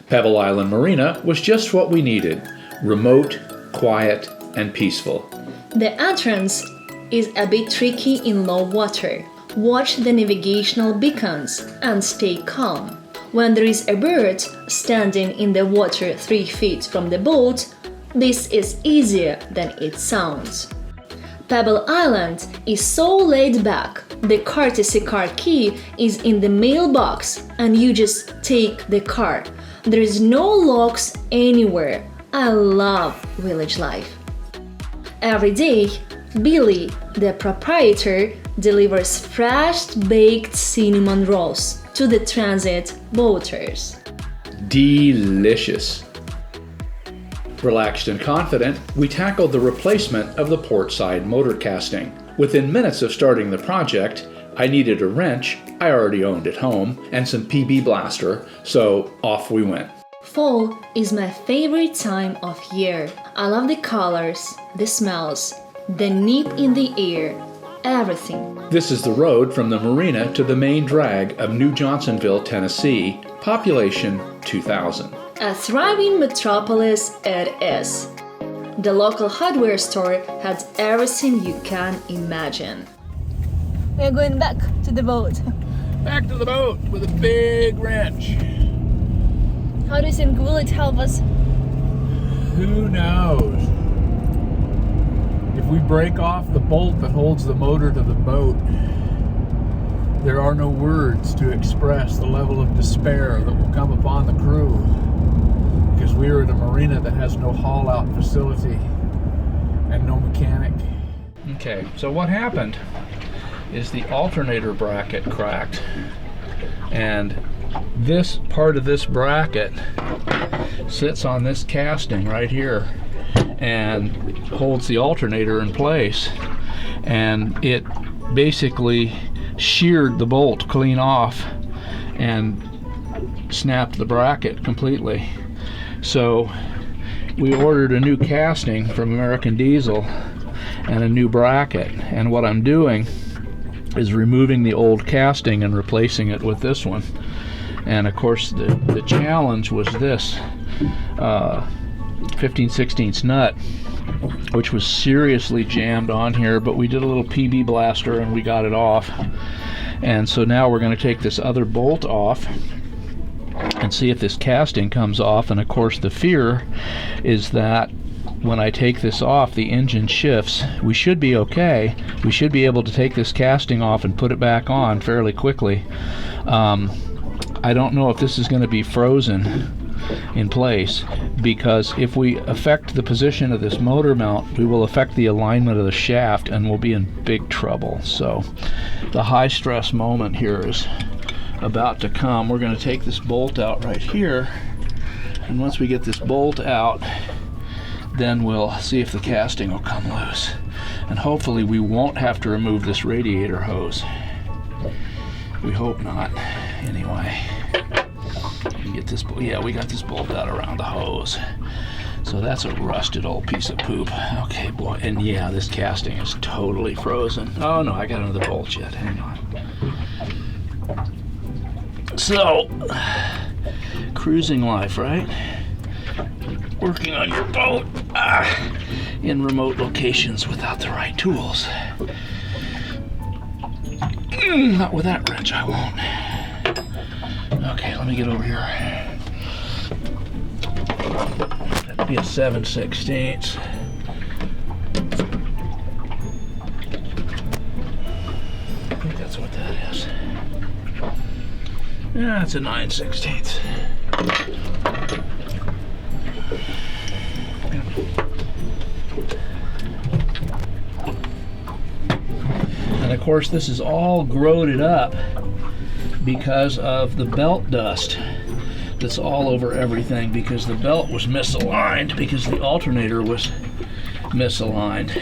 Pebble Island Marina was just what we needed: remote, quiet, and peaceful. The entrance is a bit tricky in low water. Watch the navigational beacons and stay calm. When there is a bird standing in the water 3 feet from the boat, this is easier than it sounds. Pebble Island is so laid back. The courtesy car key is in the mailbox and you just take the car. There is no locks anywhere. I love village life. Every day, Billy, the proprietor, delivers fresh baked cinnamon rolls to the transit boaters. Delicious. Relaxed and confident, we tackled the replacement of the port side motor casting. Within minutes of starting the project, I needed a wrench I already owned at home and some PB blaster, so off we went. Fall is my favorite time of year. I love the colors, the smells, the nip in the air, everything. This is the road from the marina to the main drag of New Johnsonville, Tennessee, population 2,000. A thriving metropolis it is. The local hardware store has everything you can imagine. We're going back to the boat. Back to the boat with a big wrench. How do you think will it help us? Who knows? If we break off the bolt that holds the motor to the boat, there are no words to express the level of despair that will come upon the crew, because we are at a marina that has no haul-out facility and no mechanic. Okay, so what happened is the alternator bracket cracked, and this part of this bracket sits on this casting right here and holds the alternator in place, and it basically sheared the bolt clean off and snapped the bracket completely. So we ordered a new casting from American Diesel and a new bracket, and what I'm doing is removing the old casting and replacing it with this one. And of course the challenge was this 15/16 nut, which was seriously jammed on here, but we did a little PB blaster and we got it off. And so now we're going to take this other bolt off and see if this casting comes off. And of course the fear is that when I take this off, the engine shifts. We should be okay. We should be able to take this casting off and put it back on fairly quickly. I don't know if this is going to be frozen in place, because if we affect the position of this motor mount, we will affect the alignment of the shaft and we'll be in big trouble. So the high stress moment here is about to come. We're going to take this bolt out right here, and once we get this bolt out, then we'll see if the casting will come loose, and hopefully we won't have to remove this radiator hose. We hope not. Anyway, get this, yeah, we got this bolt out around the hose, so that's a rusted old piece of poop. Okay, boy, and yeah, this casting is totally frozen. Oh no, I got another bolt yet. Hang on. So, cruising life, right? Working on your boat in remote locations without the right tools. Not with that wrench, I won't. Okay, let me get over here. That'd be a 7/16. I think that's what that is. Yeah, it's a 9/16. And of course this is all groated up because of the belt dust that's all over everything, because the belt was misaligned, because the alternator was misaligned.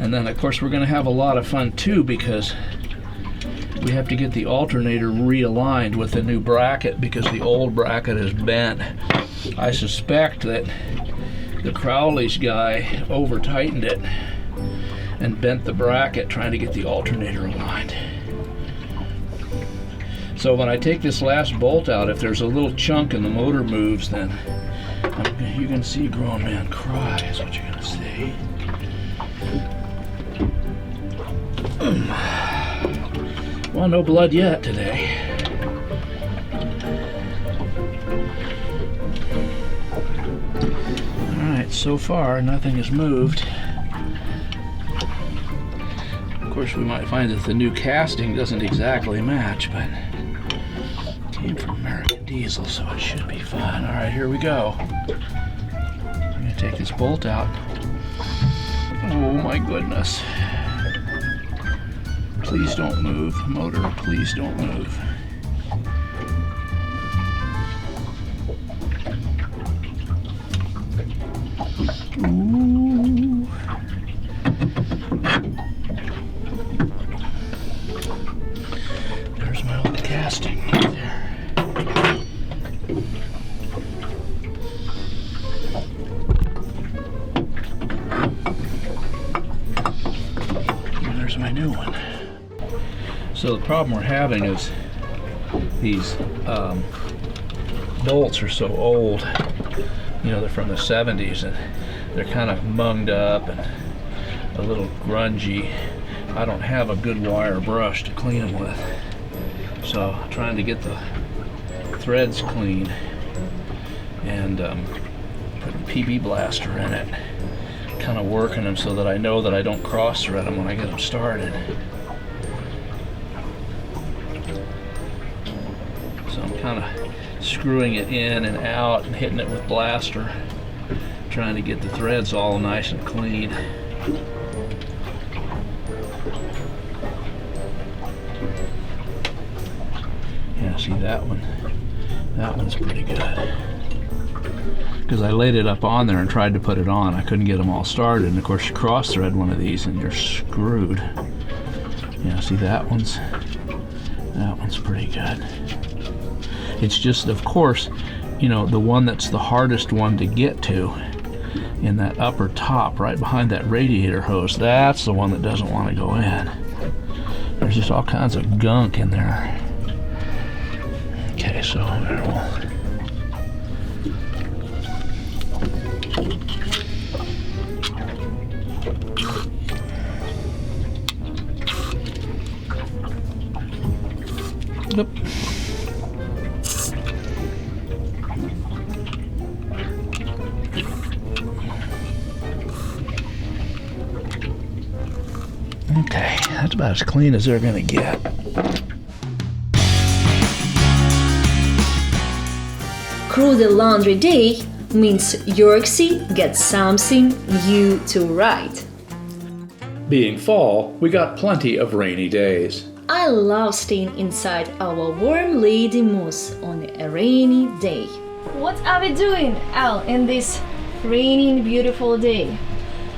And then of course we're going to have a lot of fun too, because we have to get the alternator realigned with the new bracket, because the old bracket is bent. I suspect that the Crowley's guy over tightened it and bent the bracket trying to get the alternator aligned. So when I take this last bolt out, if there's a little chunk and the motor moves, then you're going to see a grown man cry, is what you're going to see. Well, no blood yet today. Alright, so far nothing has moved. Of course, we might find that the new casting doesn't exactly match, but it came from American Diesel, so it should be fine. Alright, here we go. I'm going to take this bolt out. Oh my goodness. Please don't move, motor, please don't move. Ooh. There's my old casting right there. And there's my new one. So the problem we're having is these bolts are so old. You know, they're from the 70s and they're kind of munged up and a little grungy. I don't have a good wire brush to clean them with. So I'm trying to get the threads clean and put a PB blaster in it. Kind of working them so that I know that I don't cross thread them when I get them started. So I'm kind of screwing it in and out and hitting it with blaster, trying to get the threads all nice and clean. Yeah, see that one? That one's pretty good. Because I laid it up on there and tried to put it on. I couldn't get them all started. And of course you cross thread one of these and you're screwed. Yeah, see that one's pretty good. It's just, of course, you know, the one that's the hardest one to get to in that upper top right behind that radiator hose, that's the one that doesn't want to go in. There's just all kinds of gunk in there. Okay, so there we'll Yep. Okay, that's about as clean as they're gonna get. Crew the laundry day means Yorksey gets something new to write. Being fall, we got plenty of rainy days. I love staying inside our warm lady moose on a rainy day. What are we doing, Al, in this raining beautiful day?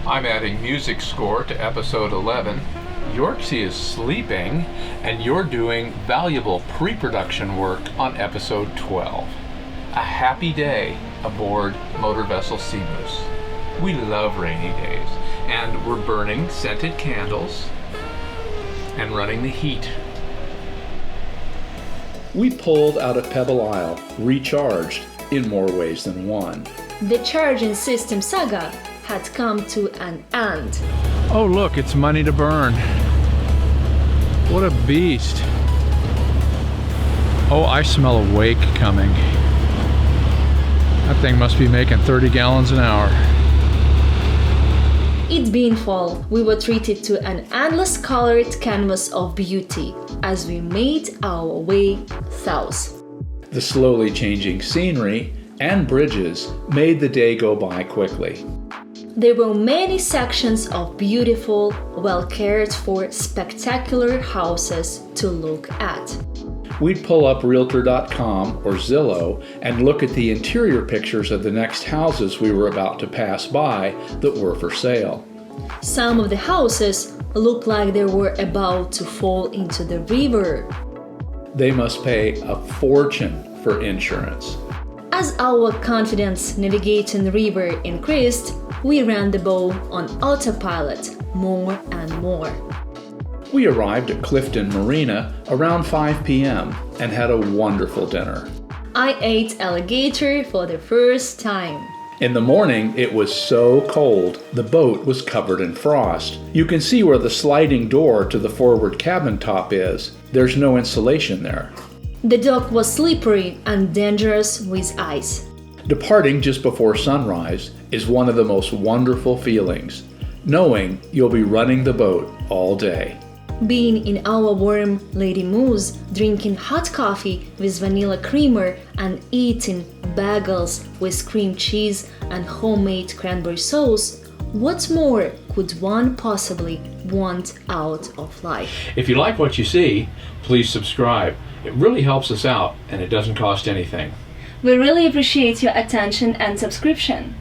I'm adding music score to episode 11. Yorksey is sleeping, and you're doing valuable pre-production work on episode 12. A happy day aboard motor vessel Sea Moose. We love rainy days, and we're burning scented candles and running the heat. We pulled out of Pebble Island, recharged in more ways than one. The charging system saga had come to an end. Oh look, it's money to burn. What a beast. Oh, I smell a wake coming. That thing must be making 30 gallons an hour. It being fall, we were treated to an endless colored canvas of beauty as we made our way south. The slowly changing scenery and bridges made the day go by quickly. There were many sections of beautiful, well cared for, spectacular houses to look at. We'd pull up Realtor.com or Zillow and look at the interior pictures of the next houses we were about to pass by that were for sale. Some of the houses looked like they were about to fall into the river. They must pay a fortune for insurance. As our confidence navigating the river increased, we ran the boat on autopilot more and more. We arrived at Clifton Marina around 5 p.m. and had a wonderful dinner. I ate alligator for the first time. In the morning, it was so cold, the boat was covered in frost. You can see where the sliding door to the forward cabin top is. There's no insulation there. The dock was slippery and dangerous with ice. Departing just before sunrise is one of the most wonderful feelings, knowing you'll be running the boat all day. Being in our warm Lady Moose, drinking hot coffee with vanilla creamer and eating bagels with cream cheese and homemade cranberry sauce, what more could one possibly want out of life? If you like what you see, please subscribe. It really helps us out and it doesn't cost anything. We really appreciate your attention and subscription.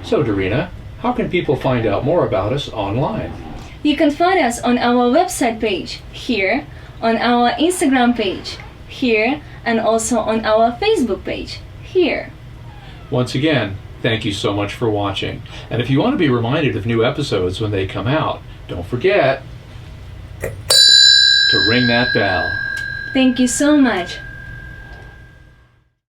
So, Dorina, how can people find out more about us online? You can find us on our website page, here, on our Instagram page, here, and also on our Facebook page, here. Once again, thank you so much for watching. And if you want to be reminded of new episodes when they come out, don't forget to ring that bell. Thank you so much.